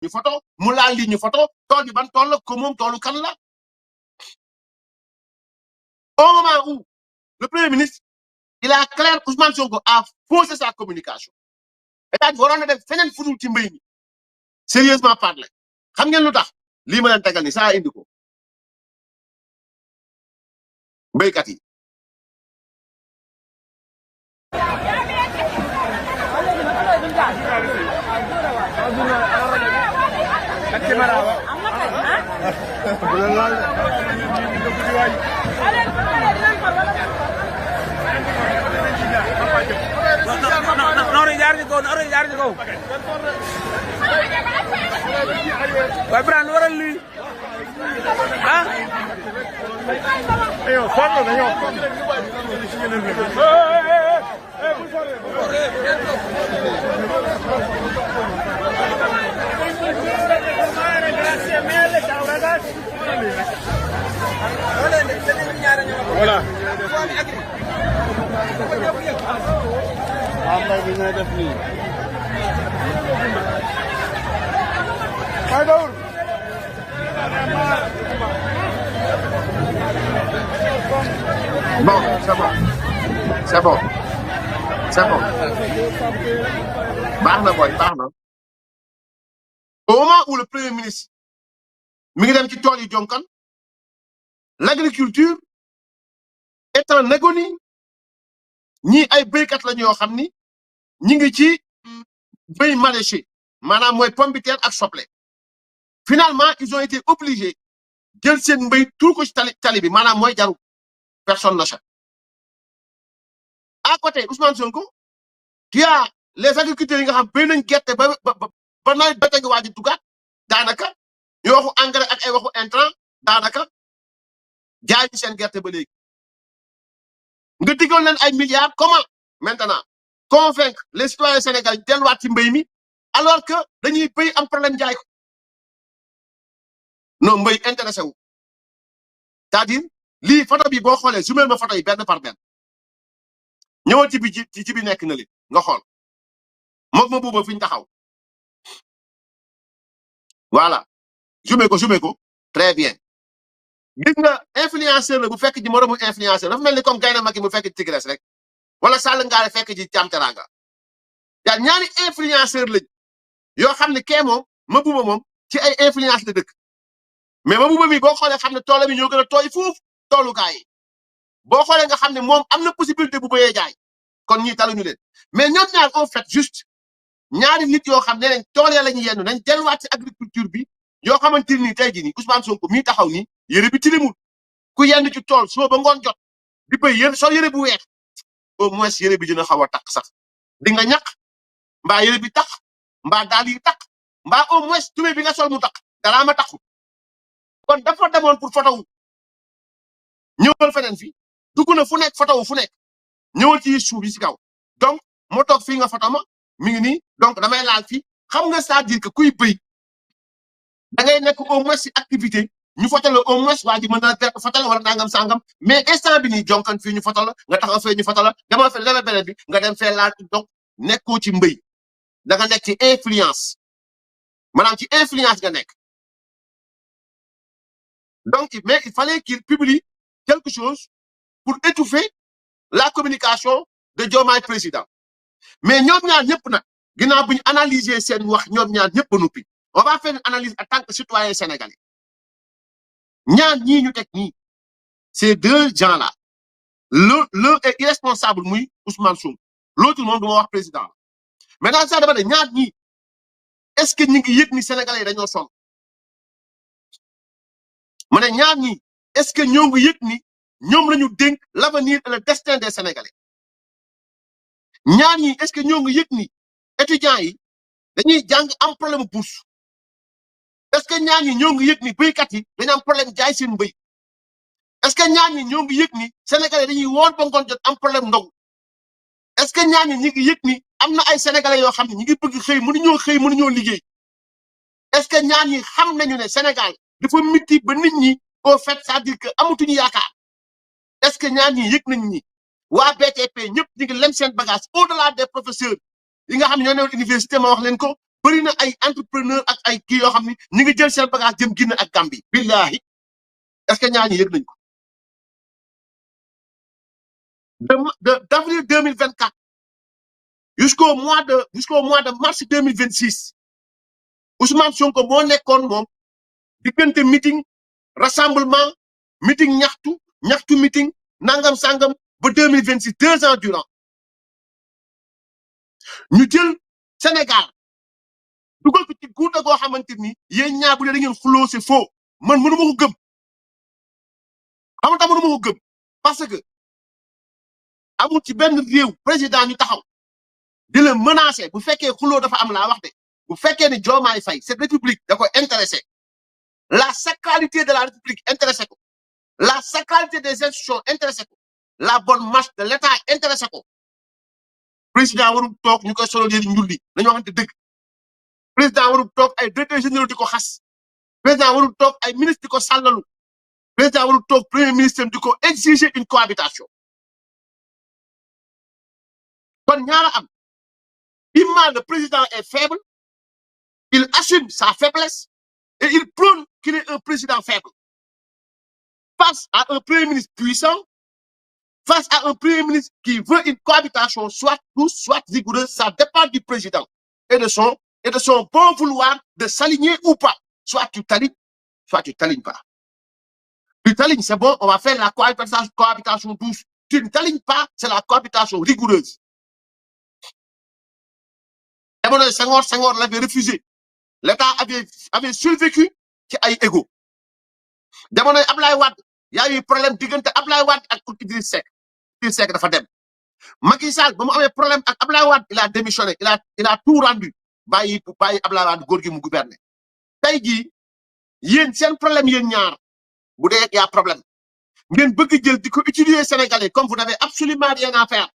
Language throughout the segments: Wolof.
ñu photo mu laal lii ñu photo tool bi ban tool la ko moom toolu kan la au moment où le premier ministre il a clair Ousmane Sonko a faussé sa communication état bi waroon na dem feneen fudul ci mbéy mi sérieusement parlé xam ngeen lu tax lii ma leen tegal ni saa indi ko béykat yi waaye Birane waral lii ah ayo sonn dañoo voilà am bi ngay def nii ay dawul bon c'est bon baax na boy baax na au moment où le premier ministre mi ngi dem ci tool yi jonkan l'agriculture est en agonie ñii ay béykat la ñoo xam ni ñi ngi ci béy maraîcher maanaam mooy pomme de terre ak soble finalement ils ont été obligés jël seen mbéy tuur ko ci tali bi maanaam mooy jaru personne n'achète à côté Ousmane Sonko tu as les agriculteurs yi nga xam béy nañ gerte ba nawet ba teg waa ji tugaat daanaka ñu waxu engrais ak ay waxu intrant daanaka jaay ñu seen gerte ba léegi nga diggoon leen ay milliards comment maintenant convaincre les citoyens sénégalais delluwaat ci mbéy mi alors que dañuy béy am problème jaay ko non mbéy intéressé wu c'est-à-dire lii photo bi boo xoolee zoomé ma photo yi benn par benn ñëwal ci bi nekk na li nga xool moom ma buuba fi ñu taxaw voilà zoomé ko très bien gis nga influenceur la bu fekk ji moromu influenceur dafa mel ni comme Gaynde Maki mu fekk ci Tigres rek wala Sall Ngaare fekk ji Caam Teranga yaa ñaari influenceur lañ yoo xam ne kee moom ma buuba moom ci ay influence la dëkk mais ma buuba mi boo xoolee xam ne toolam yi ñoo gën a tooy foofu toolu gaa yi boo xoolee nga xam ne moom am na possibilité bu bëyee jaay kon ñii taluñu leen mais ñoom ñaar en fait juste ñaari nit yoo xam ne nañ tool ya la ñu yenn nañ delluwaat ci agriculture bi yoo xamante ni tey jii nii Ousmane Sonko mii taxaw nii yëre bi tilimul ku yenn ci tool suba ba ngoon jot di béy yëre sol yëre bu weex au moins yëre bi dina xaw a takk sax di nga ñaq mbaa yëre bi takk mbaa daal yi takk mbaa au moins tubéy bi nga sol mu takk dara ma takku kon dafa demoon pour photo wu ñëwal feneen fi dugg na fu nekk photo wu fu nekk ñëwal ci suuf yi si kaw donc moo toog fii nga photo ma mi ngi nii donc damay laal fii xam nga c'est-à-dire que kuy béy da ngay nekk au moins si activité ñu fotal la au moins waa ji mën na fotal wala nangam sangam mais instant bi nii jonkan fii ñu fotal la nga taxaw fee ñu fotal la dama fe level beneen bi nga dem fee laal donc nekkoo ci mbéy da nga nekk ci influence maanaam ci influence nga nekk donc mais il fallait qu'il publie quelque chose pour étouffer la communication de Diomaye président mais ñoom ñaar ñëpp nag ginnaaw bu ñu analyser seen wax ñoom ñaar ñëpp ba noppi on va faire une analyse en tant que citoyen sénégalais ñaar ñii ñu teg nii ces deux gens là l'un est irresponsable muy Ousmane Sonko l'autre moom du ma wax président la maintenant ça dama ne ñaar ñii est-ce que ñu ngi yëg ni sénégalais yi dañoo sonn ma ne ñaar ñii est-ce que ñoo ngi yëg ni ñoom la ñu dénk l'avenir et le destin des sénégalais ñaar ñii est-ce que ñoo ngi yëg ni étudiants yi dañuy jàng am problème bourse est-ce que ñaar ñi ñoo ngi yëg ni béykat yi dañu am problème jaay seen mbéy est-ce que ñaar ñi ñoo ngi yëg ni sénégalais dañuy woon ba ngoon jot am problème ndogu est-ce que ñaar ñi ñu ngi yëg ni am na ay sénégalais yoo xam ne ñu ngi bëgg xëy mënuñoo liggéey est-ce que ñaar ñi xam nañu ne Sénégal dafa miti ba nit ñi au fait c'est-à-dire que amatuñu yaakaar est-ce que ñaar ñi yëg nañ ni waa BTP ñëpp ñu ngi lem seen bagage au-delà des professeurs yi nga xam ne ñoo newoon université ma wax leen ko bëri na ay entrepreneur ak ay kii yoo xam ni ñu ngi jël seen bagage jëm Guinée ak Gambie billahi est-ce que ñaar ñi yëg nañ ko d'avril 2024 jusqu'au mois de mars 2026 Ousmane Sonko moo nekkoon moom diggante meeting rassemblement meeting ñaxtu meeting nangam sangam ba 2026 2 ans durant ñu jël Sénégal dugal ko ci guuta goo xamante ni yéen ñaar bu dee da ngeen xuloo c'est faux man mënu ma ko gëm xam nga mënu ma ko gëm parce que amul ci benn réew président ñu taxaw di la menacer bu fekkee xuloo dafa am laa wax de bu fekkee ni Diomaye Faye cette république da ko intéressé la sacralité de la république intéressé ko la sacralité des institutions intéressé ko la bonne marche de l'État intéressé ko président warul toog ñu koy solo yéen njulli dañu waxante dëgg président warul toog ay directeurs généraux di ko xas président warul toog ay ministre di ko sàllalu président warul toog premier ministre di ko exiger une cohabitation kon ñaara am imma le président est faible il assume sa faiblesse et il prône qu'il est un président faible face à un premier ministre puissant, face à un premier ministre qui veut une cohabitation soit douce, soit rigoureuse, ça dépend du président et de son bon vouloir de s'aligner ou pas. Soit tu t'alignes pas. Tu t'alignes, c'est bon, on va faire la cohabitation douce. Tu ne t'alignes pas, c'est la cohabitation rigoureuse. Et bon, Senghor l'avait refusé. L'État avait survécu qui a eu égo. Demonoy Ablaye Wade y a eu problème diggante Ablaye Wade ak Idriss Seck dafa dem Macky Sall ba mu amee problème ak Ablaye Wade il a démissionné il a tout rendu bàyyi Ablaye Wade góor gi mu gouverner tey jii yéen seen problème yéen ñaar bu dee y a problème ngeen bëgg jël di ko utiliser Sénégalais comme vous n'avez absolument rien à faire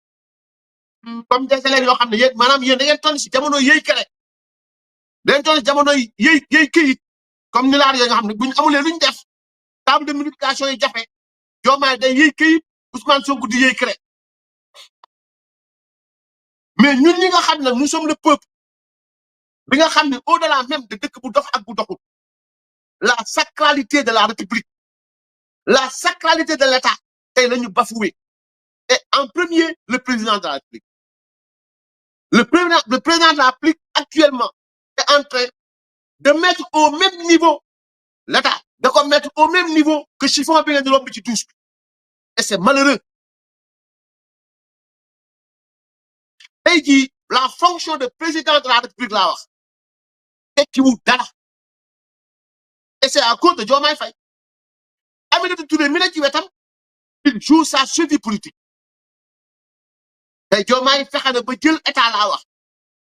comme des élèves yoo xam ne yéen maanaam yéen da ngeen toll si jamono yëy kere da ngeen toll si jamono yëy këyit comme ni laar yoo nga xam ne buñ amulee luñ def table de multiplication yi jafe Diomaye day yëy këyit Ousmane Sonko di yëy kere mais ñun ñi nga xam ne nous sommes le peuple bi nga xam ne au-delà même de dëkk bu dox ak bu doxul la sacralité de la République la sacralité de l'État tey la ñu bafoué et en premier le président de la République le président de la République actuellement est en train de mettre au même niveau l'État de ko mettre au même niveau que chiffon bi nga di romb ci douche bi et c'est malheureux tey jii la fonction de président de la République laa wax tekkiwul dara et c'est à cause de Diomaye Faye Aminata Touré mi ne ci wetam il joue sa survie politique tey Diomaye fexe na ba jël état laa wax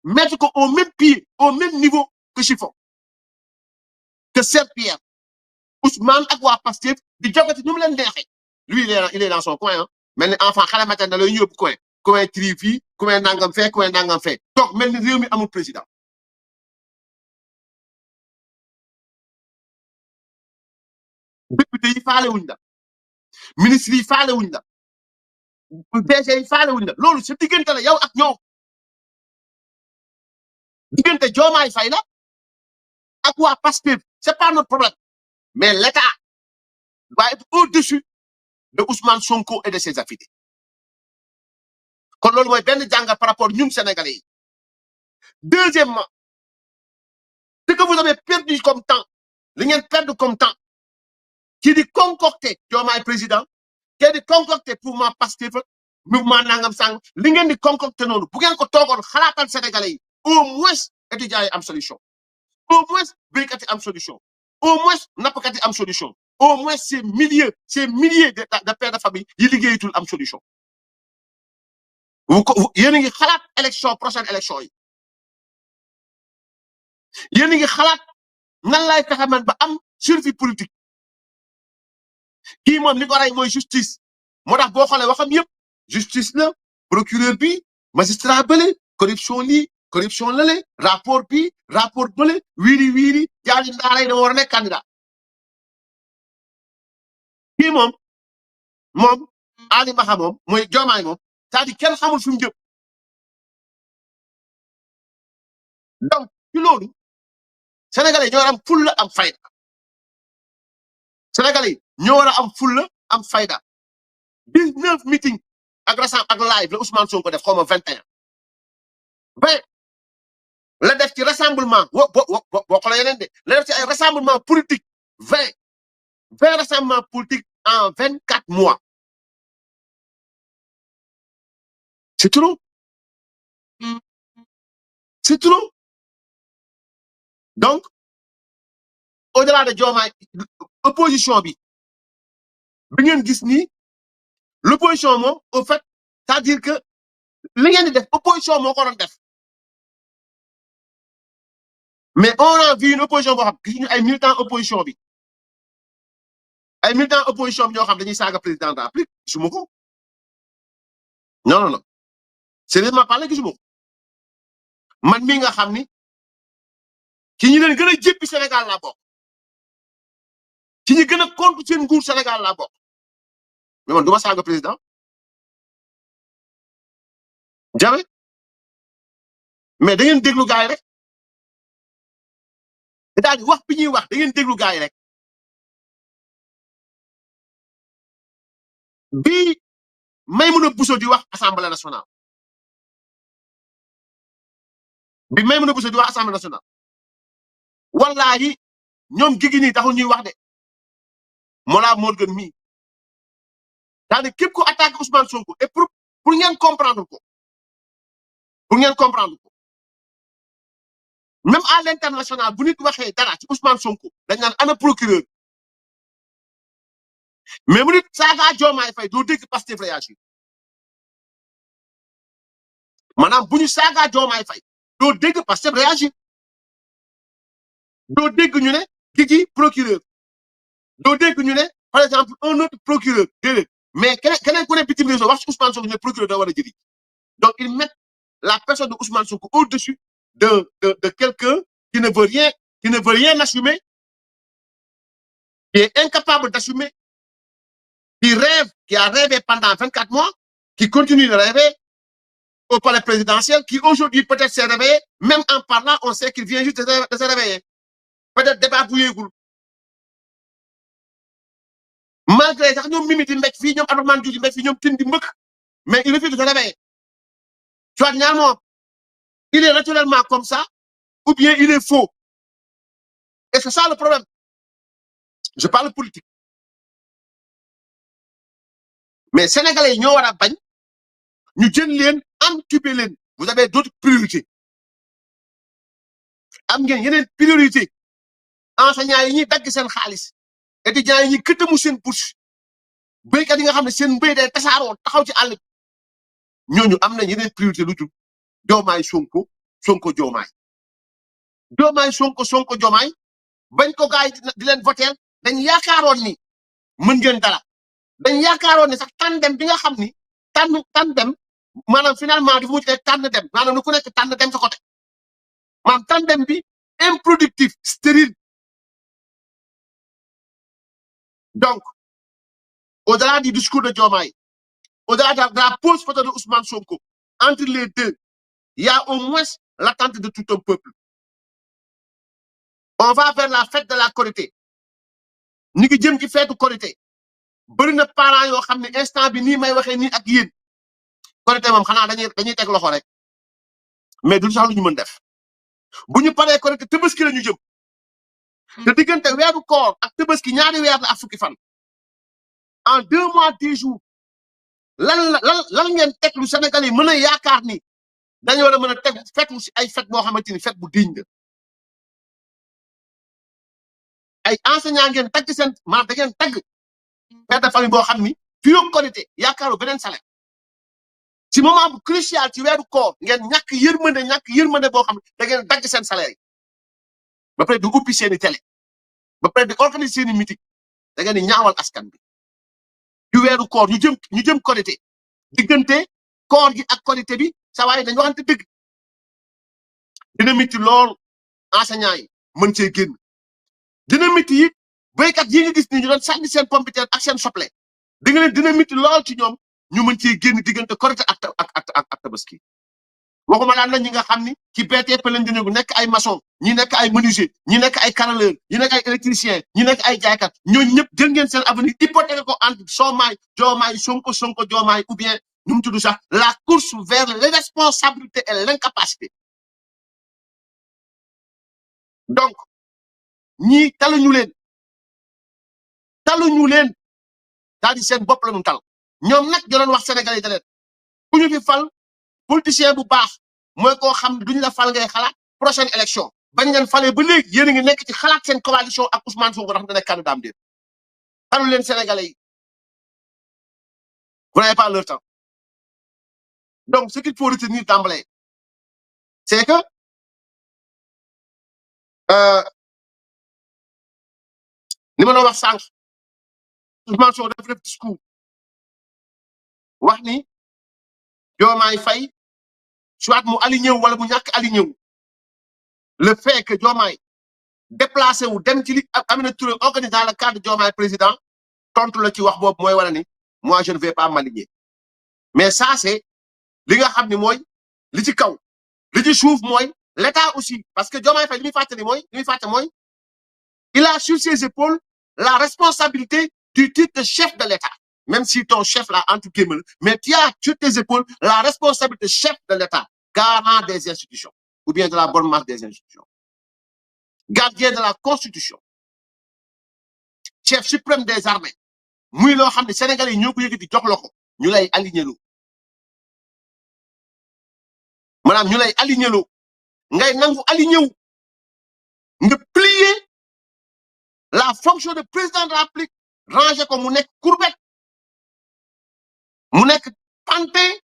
mettre ko au même pied au même niveau que chiffon que Serre-Pierre Ousmane ak waa Pastef di jogati ñu mu leen neexee lui il est dans son coin hein mel ni enfant xale matin na lay yóbbu coin tri fii coin nangam fee donc mel ni réew mi amul président député yi faale wuñ la ministre yi faale wuñ la DG yi faale wuñ la loolu sa diggante la yow ak ñoom diggante Diomaye Faye la ak waa Pastef c'est pas notre problème mais l'État doit être au-dessus de Ousmane Sonko et de ses affidés kon loolu mooy benn jàngat par rapport ñun Sénégalais yi deuxièmement ce que vous avez perdu comme temps li ngeen perdre comme temps kii di concocter Diomaye président kii di concocter mouvement Pastef mouvement nangam sang li ngeen di concocter noonu bu ngeen ko toogoon xalaatal Sénégalais yi au moins étudiants yi am solution au moins béykat yi am solution au moins nappkat yi am solution au moins ces milliers de pères de famille yi liggéeyatul am solution yéen a ngi xalaat élection prochaine élection yi yéen a ngi xalaat nan lay fexe man ba am survie politique kii moom li ko rey mooy justice moo tax boo xoolee waxam yëpp justice la procureur bi magistrat bële corruption lii corruption lale rapport bi rapport bële wiiri jaali ndaaray dama war a nekk candidat kii moom Ali Maxa moom mooy Diomaye moom c'est-à-dire kenn xamul fi mu jëm donc ci loolu sénégalais ñoo war a am fulla am fayda sénégalais ñoo war a am fulla am fayda 19 meeting ak live la Ousmane Sonko def xaw ma 21 20 la def ci rassemblement boo xoolee yeneen de la def ci ay rassemblement politique 20 rassemblement politique en 24 mois c'est trop c'est trop donc au-delà de Diomaye opposition bi ngeen gis ni l'opposition moom au fait c'est-à-dire que li ngeen di def opposition moo ko doon def mais on a vu une opposition boo xam gis ñu ay militants opposition bi ay militants opposition bi ñoo xam dañuy saaga président de la République gisuma ko non sérieusement parlé gisuma ko man mii nga xam ni ci ñi leen gën a jéppi Sénégal laa bokk ci ñi gën a contre seen nguur Sénégal laa bokk mais man du ma saaga président jamais mais da ngeen déglu gars yi rek daal di wax bi ñuy wax da ngeen déglu gars yi rek bi Maïmouna Bousso di wax assemblée nationale bi Maïmouna Bousso di wax assemblée nationale wallaahi ñoom gigi nii taxul ñuy wax de Mollah Morgun mii c'est-à-dire képp ku attaque Ousmane Sonko et pour ngeen comprendre ko même à l'international bu nit waxee dara ci Ousmane Sonko dañ naan ana procureur mais bu nit saaga Diomaye Faye doo dégg Pastef réagir maanaam bu ñu saaga Diomaye Faye doo dégg Pastef réagir doo dégg ñu ne gigi procureur doo dégg ñu ne par exemple un autre procureur déedéet mais keneen ku ne bitim réew wax ci Ousmane Sonko ne procureur da war a jëri donc ils mettent la personne de Ousmane Sonko au-dessus de quelqu'un qui ne veut rien assumer, qui est incapable d'assumer, qui a rêvé pendant 24 mois, qui continue de rêver au palais présidentiel, qui aujourd'hui peut-être s'est réveillé, même en parlant, on sait qu'il vient juste de se réveiller. Peut-être débarbouillé. Malgré ça, nous mimiti mbek fi ñom Abdourahmane Diouf mbek fi ñom tindi mbeuk mais il refuse de se réveiller. Tu vois ñaar il est naturellement comme ça ou bien il est faux. Et c'est ça le problème. Je parle politique. Mais Sénégalais ñoo wara bañ ñu jël leen occuper leen. Vous avez d'autres priorités. Am ngeen yeneen priorité. Enseignants yi ñi dagg seen xaalis. Étudiants yi ñi këttamu seen bourse. Béykat yi nga xam ne seen mbéy day tasaaroo taxaw ci àll ñooñu am nañ yeneen priorité lu dul Diomaye Sonko Diomaye. Diomaye Sonko Diomaye bañ ko gaay di leen voter dañ yaakaaroon ni mën ngeen dara dañ yaakaaroon ni sax tandem bi nga xam ni tandem maanaam finalement dafa mujj tànn dem maanaam ku nekk tànn dem sa côté maanaam tandem bi improductif stérile donc au-delà du discours de Diomaye au-delà de la pose photo de Ousmane Sonko entre les deux il y a au moins l'attente de tout un peuple. On va vers la fête de la Korité. Ñu ngi jëm ci feetu Korité. Bari na parents yoo xam ne instant bi nii may waxee nii ak yéen. Korité moom xanaa dañuy teg loxo rek. Mais du sax lu ñu mën def. Bu ñu paree Korité Tabaski la ñu jëm. Te diggante weeru koor ak Tabaski ñaari weer la ak fukki fan. En 2 mois 10 jours. lan ngeen teg lu Sénégal yi mën a yaakaar ni dañu war a mën a teg fetu si ay fet boo xamante ni fet bu digne la. ay enseignants ngeen tagg seen maanaam da ngeen tagg père de famille boo xam ni fii ak Korité yaakaaru beneen salaire ci moment bu crucial ci weeru koor ngeen ñàkk yërmande boo xam ne da ngeen dagg seen salaire yi ba pare di ubbi seeni télé ba pare di organiser seeni meeting da ngeen di ñaawal askan bi ci weeru koor ñu jëm Korité diggante koor gi ak Korité bi sa waay dañu waxante dëgg dina métti lool enseignants yi mën cee génn. Dina métti yi béykat yi nga gis ni ñu doon sànni seen pompiteer ak seen soble di nga leen dina métti lool ci ñoom ñu mën cee génn diggante Korité ak Tabaski waxuma la ñi nga xamni ci BTP lañ jëne nek ay maçon ñi nek ay menuisier ñi nek ay carreleur ñi nek ay électricien ñi nek ay jaaykat ñoo ñep jël ngeen seen avenir hypothèque ko entre Diomaye Sonko Diomaye ou bien ñu tuddu sax la course vers l'irresponsabilité et l'incapacité. Donc ñi taluñu leen daal di seen bopp la ñu tal ñoom nag ñoo doon wax Sénégalais yi da leen ku ñu fi fal politicien bu baax mooy koo xam ne duñu la fal ngay xalaat prochaine élection bañ leen falee ba léegi yéen a ngi nekk ci xalaat seen coalition ak Ousmane Sonko ndax dina nekk candidat am déet talu leen Sénégalais yi vous n'avez pas leur temps. Donc ce qu'il faut retenir d'emblée c'est que ni ma doon wax sànq Ousmane Sonko dafa def discours wax ni Diomaye Faye soit mu aligné wu wala mu ñàkk aligné wu le fait que Diomaye déplacé wu dem ci li Aminata Touré organisé dans le cadre de Diomaye président tontu la ci wax boobu mooy wala ni moi je ne vais pas m'aligner mais ça c'est li nga xam ni mooy li ci kaw li ci suuf mooy l'État aussi parce que Diomaye Faye li muy fàttali mooy il a sur ses épaules la responsabilité du titre de chef de l'État. Même si ton chef là, entre guillemets, mais tu as sur tes épaules la responsabilité de chef de l'État, garant des institutions, ou bien de la bonne marche des institutions, gardien de la Constitution, chef suprême des armées. Muy lo xamni Sénégalais ñoo ko yëkëti jox la ko ñu lay aligné lu manam ñu lay aligné lu ngay nangu aligné wu nga plier la fonction de président de la République ranger ko mu nek courbette mu nek pantin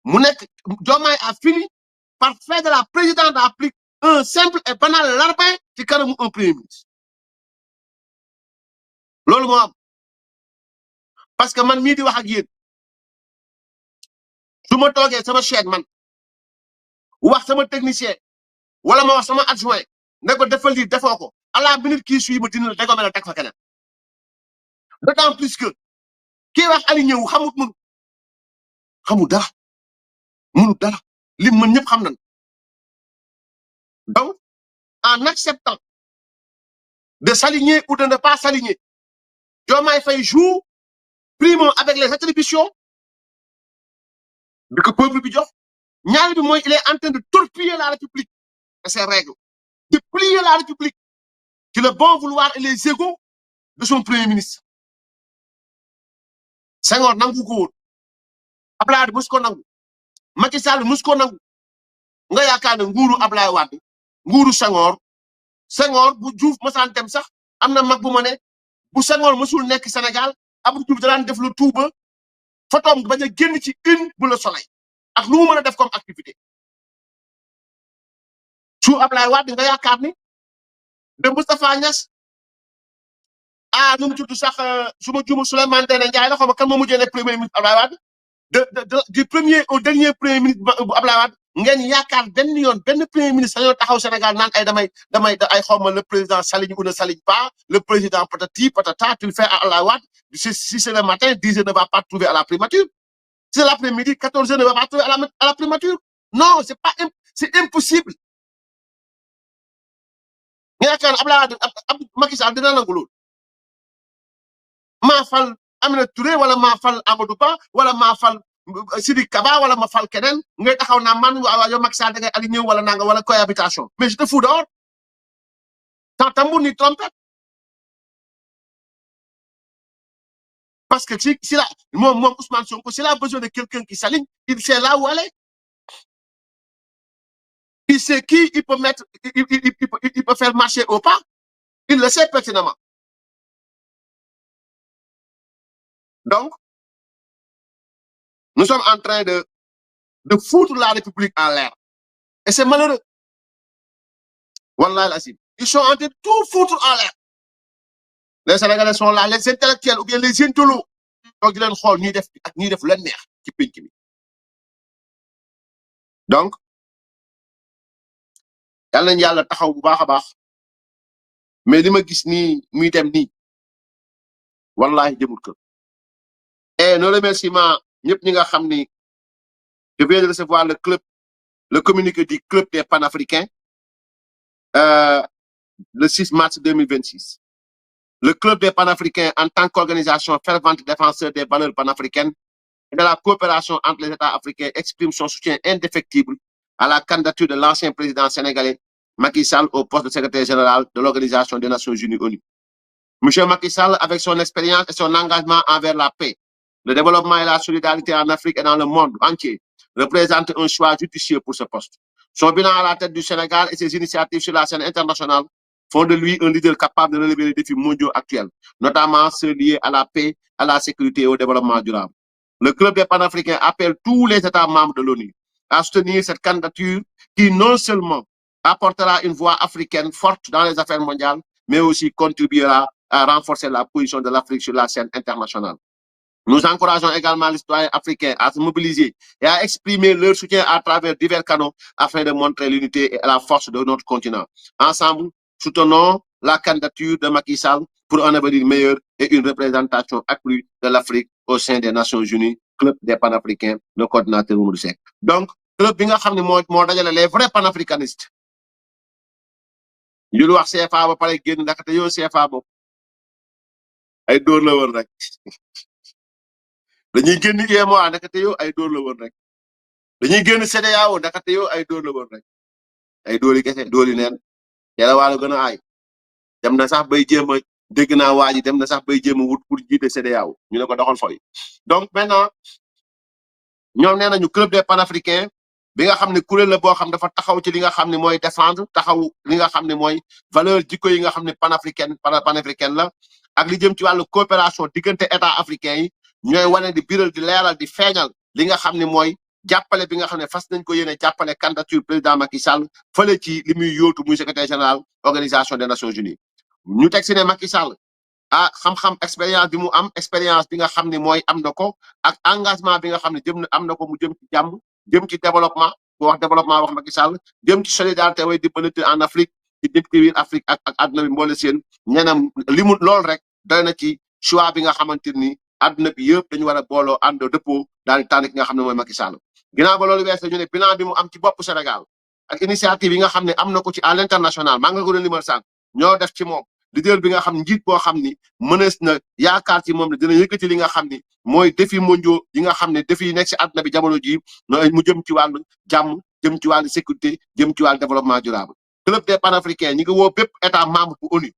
mu nek Diomaye a fini par faire de la présidente de la République un simple et banal larbin ci kanamu un premier ministre lolu mo am parce que man mi di wax ak yeen suma togué sama chaîne man wax sama technicien wala ma wax sama adjoint ne ko defal li defoko à la minute qui suit ma dina dago mel tek fa keneen d'autant plus que ki wax aligné wu xamul dara lim mën ñep xam nañ donc en acceptant de s'aligner ou de ne pas s'aligner Diomaye Faye joue primo avec les attributions que peuple bi jox ñaar bi moy il est en train de torpiller la République et ses règles de plier la République qui le bon vouloir et les égos de son premier ministre Senghor nangu ko woon Abdoulaye mus ko nangu Macky Sall mus ko nangu nga yaakaar ne nguuru Abdoulaye Wade nguuru Senghor bu Diouf masaan dem sax am na mag bu ma ne bu Senghor musul nekk Sénégal Abdou Diouf daan def le tout ba photom bañ a génn ci une bu Le Soleil ak lu mu mën a def comme activité su Abdoulaye Wade nga yaakaar ni de Moustapha Niass nu mu tudd sax su ma juumul Souleymane Ndéné Ndiaye la xaw ma kan moo mujjee nekk premier ministre Abdoulaye Wade du premier au dernier premier ministre bu Abdoulaye Wade ngeen yaakaar benn yoon benn premier ministre sañoo taxaw Sénégal naan ay damay ay xawma le président s'aligne ou ne s'aligne pas le président patati patata tu le fais à Abdoulaye Wade si c'est le matin 10 heures ne va pas trouver à la primature si c'est l'après-midi 14 heures ne va pas trouver à la primature non c'est impossible nga yaakaar Abdoulaye Wade Macky Sall dina nangu loolu maa fal Aminata Touré wala maa fal Amadou Ba wala maa fal Sidiki Kaba wala ma fal keneen ngay taxaw naa man waaw yow Macky Sall da ngay aligné wala nanga wala cohabitation mais je te fous dehors sans tambour ni trompette parce que si la moom Ousmane Sonko s'il a besoin de quelqu'un qui s'aligne il sait là où aller il sait qui il peut mettre il peut faire marcher au pas il le sait pertinemment donc nous sommes en train de foutre la République en l'air. Et c'est malheureux. Wallah l'azim. Ils sont en train de tout foutre en l'air. Les Sénégalais sont là, les intellectuels ou bien les intellos. Donc, ils ont ni def le nerf qui pinch mi. Donc, yalla nañ yalla taxaw bu baaxa baax. Mais lima gis ni muy dem ni wallahi demul kër. Et nos remerciements ñep ñi nga xamni je viens de recevoir le club le communiqué du Club des Panafricains euh, le 6 mars 2026. Le Club des Panafricains, en tant qu'organisation fervente défenseur des valeurs panafricaines et de la coopération entre les États africains, exprime son soutien indéfectible à la candidature de l'ancien président sénégalais Macky Sall au poste de secrétaire général de l'Organisation des Nations Unies ONU. Monsieur Macky Sall, avec son expérience et son engagement envers la paix, le développement et la solidarité en Afrique et dans le monde entier, représente un choix judicieux pour ce poste. Son bilan à la tête du Sénégal et ses initiatives sur la scène internationale font de lui un leader capable de relever les défis mondiaux actuels, notamment ceux liés à la paix, à la sécurité et au développement durable. Le Club des Panafricains appelle tous les États membres de l'ONU à soutenir cette candidature qui non seulement apportera une voix africaine forte dans les affaires mondiales, mais aussi contribuera à renforcer la position de l'Afrique sur la scène internationale. Nous encourageons également les citoyens africains à se mobiliser et à exprimer leur soutien à travers divers canaux afin de montrer l'unité et la force de notre continent. Ensemble, soutenons la candidature de Macky Sall pour un avenir meilleur et une représentation accrue de l'Afrique au sein des Nations Unies, Club des Panafricains, le coordinateur Mamadou Seck. Donc, club bi nga xam ne moo dajale les vrais panafricanistes. ñu wax CFA ba pare génn ndaxte yow CFA boobu ay dóor la woon rek dañuy génn UEMOA ndaxte yow ay dóor la woon rek dañuy génn CEDEAO ndaxte yow ay dóor la woon rek ay dóori kese dóori neen yàlla waa la gën a aay dem na sax bay jéem a dégg naa waa ji dem na sax bay jéem a wut pour jiite CEDEAO ñu ne ko doxal fooy donc maintenant ñoom nee nañu club des panafricains bi nga xam ne kuréel la boo xam dafa taxaw ci li nga xam ne mooy défendre taxaw li nga xam ne mooy valeur jikko yi nga xam ne panafricaine la ak li jëm ci wàllu coopération diggante état africain yi ñooy wane di biral di leeral di feeñal li nga xam ne mooy jàppale bi nga xam ne fas nañ ko yéene jàppale candidature président Macky Sall fële ci li muy yóotu muy secrétaire général organisation des Nations Unies ñu teg si ne Macky Sall ah xam-xam expérience bi mu am expérience bi nga xam ne mooy am na ko ak engagement bi nga xam ne jëm na am na ko mu jëm ci jàmm jëm ci développement ku wax développement wax Macky Sall jëm ci solidarité way dimbalante en Afrique ci nit ki biir Afrique ak àdduna bi mboole seen ñenam li mu loolu rek doy na ci choix bi nga xamante ni àdduna bi yëpp dañu war a booloo ànd dëppoo daal di tànn ki nga xam ne mooy Macky Sall ginnaaw ba loolu wees ñu ne bilan bi mu am ci bopp Sénégal ak initiative yi nga xam ne am na ko ci à l'international maa nga ko doon limal sànq ñoo def ci moom leader bi nga xam njiit boo xam ni mënees na yaakaar ci moom ne dina yëkkati li nga xam ni mooy défi mondiaux yi nga xam ne défi yi nekk si àdduna bi jamono jii mu jëm ci wàllu jàmm jëm ci wàllu sécurité jëm ci wàllu développement durable club des panafricains ñi ngi woo bépp état membre bu ONU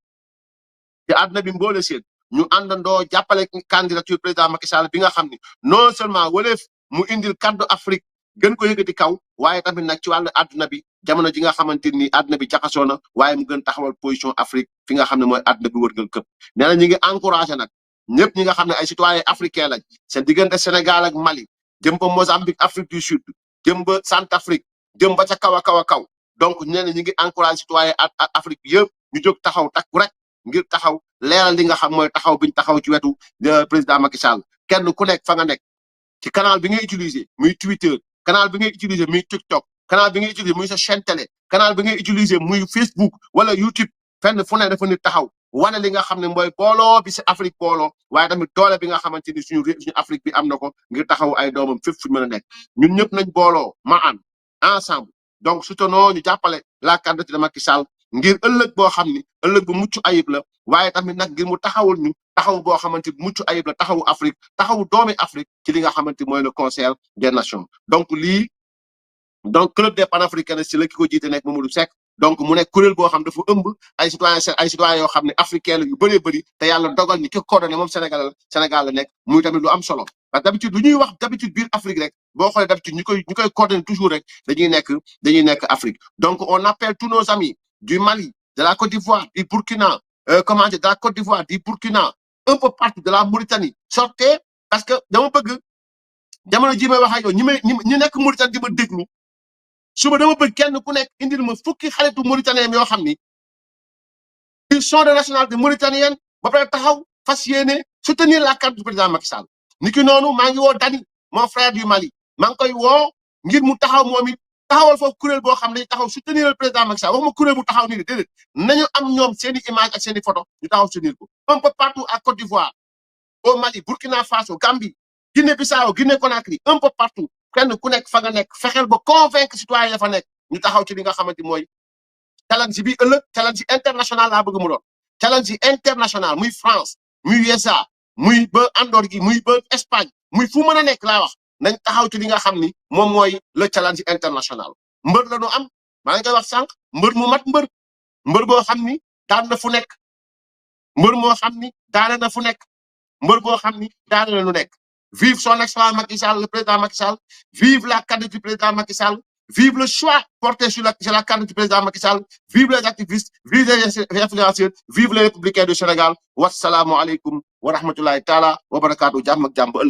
te àdduna bi mboole seen ñu àndandoo jàppale candidature président Macky Sall bi nga xam ni non seulement waleef mu indil kaddu Afrique gën ko yëkkati kaw waaye tamit nag ci wàllu àdduna bi jamono ji nga xamante ni àdduna bi jaxasoo na waaye mu gën taxawal position Afrique fi nga xam ne mooy àdduna bi wërgal këpp nee na ñi ngi encouragé nag ñëpp ñi nga xam ne ay citoyens africains lañ seen diggante Sénégal ak Mali jëm ba Mozambique Afrique du Sud jëm ba Centrafrique jëm ba ca kaw a kaw a kaw donc nee na ñi ngi encouragé citoyens Afrique bi yëpp ñu jóg taxaw takku rek ngir taxaw leeral li nga xam mooy taxaw biñ taxaw ci wetu président Macky Sall kenn ku nekk fa nga nekk ci canal bi ngay utiliser muy Twitter canal bi ngay utiliser muy TikTok canal bi ngay utiliser muy sa chaîne télé canal bi ngay utiliser muy Facebook wala YouTube fenn fu ne dafa nit taxaw wane li nga xam ne mooy booloo bi si Afrique booloo waaye tamit doole bi nga xamante ni suñu Afrique bi am na ko ngir taxaw ay doomam fépp fu mën a nekk ñun ñëpp nañ booloo ma an ensemble donc soutenons ñu jàppale la candidature de Macky Sall ngir ëllëg boo xam ni ëllëg bu mucc ayib la waaye tamit nag ngir mu taxawul ñu taxaw boo xamante ni mucc ayib la taxawu Afrique taxawu doomi Afrique ci li nga xamante mooy le concert des nations donc lii donc club des panafricains ci la ki ko jiite nekk Mamadou Seck donc mu nekk kuréel boo xam dafa ëmb ay citoyens yoo xam ne africain la yu bëree bëri te yàlla dogal ni ki coordonné moom Sénégal la nekk muy tamit lu am solo parce que d'habitude lu ñuy wax d'habitude biir Afrique rek boo xoolee d'habitude ñu koy coordonné toujours rek dañuy nekk Afrique donc on appelle tous nos amis du Mali de la Côte d'Ivoire du Burkina comment dire de la Côte d'Ivoire du Burkina un peu partout de la Mauritanie sortez parce que dama bëgg jamono ji may wax ak yow ñi nekk Mauritanie di ma déglu suba dama bëgg kenn ku nekk indil ma fukki xaritu mauritanien yoo xam ni ils sont de nationalité mauritanienne ba pare taxaw fas yéene soutenir la carte du président Macky Sall ni ki noonu maa ngi woo Dani mon frère du Mali maa ngi koy woo ngir mu taxaw moom it taxawal foofu kuréel boo xam ne taxaw soutenir le président Macky Sall waxuma kuréel bu taxaw nii déedéet nañu am ñoom seen i image ak seen i photo ñu taxaw soutenir ko un peu partout à Côte d'Ivoire au Mali Burkina Faso Gambie Guinée-Bissau Guinée-Conakry un peu partout kenn ku nekk fa nga nekk fexeel ba convaincre citoyen ya fa nekk ñu taxaw ci li nga xamante mooy challenge bi ëllëg challenge international laa bëgg mu doon challenge international muy France muy USA muy ba Andorre gi muy ba Espagne muy fu mën a nekk laa wax nañ taxaw ci li nga xam ni moom mooy le challenge international mbër la ñu am maa ngi koy wax sànq mbër mu mat mbër boo xam ni daan na fu nekk mbër moo xam ni daane na fu nekk mbër boo xam ni daane na lu nekk vive son excellence Macky Sall le président Macky Sall vive la candidature du président Macky Sall vive le choix porté sur la candidature du président Macky Sall vive les activistes vive les influenceurs vive les républicains du Sénégal wasalaamu aleykum wa rahmatullahi taala wa barakaatu jàmm ak jàmm ba ëllëg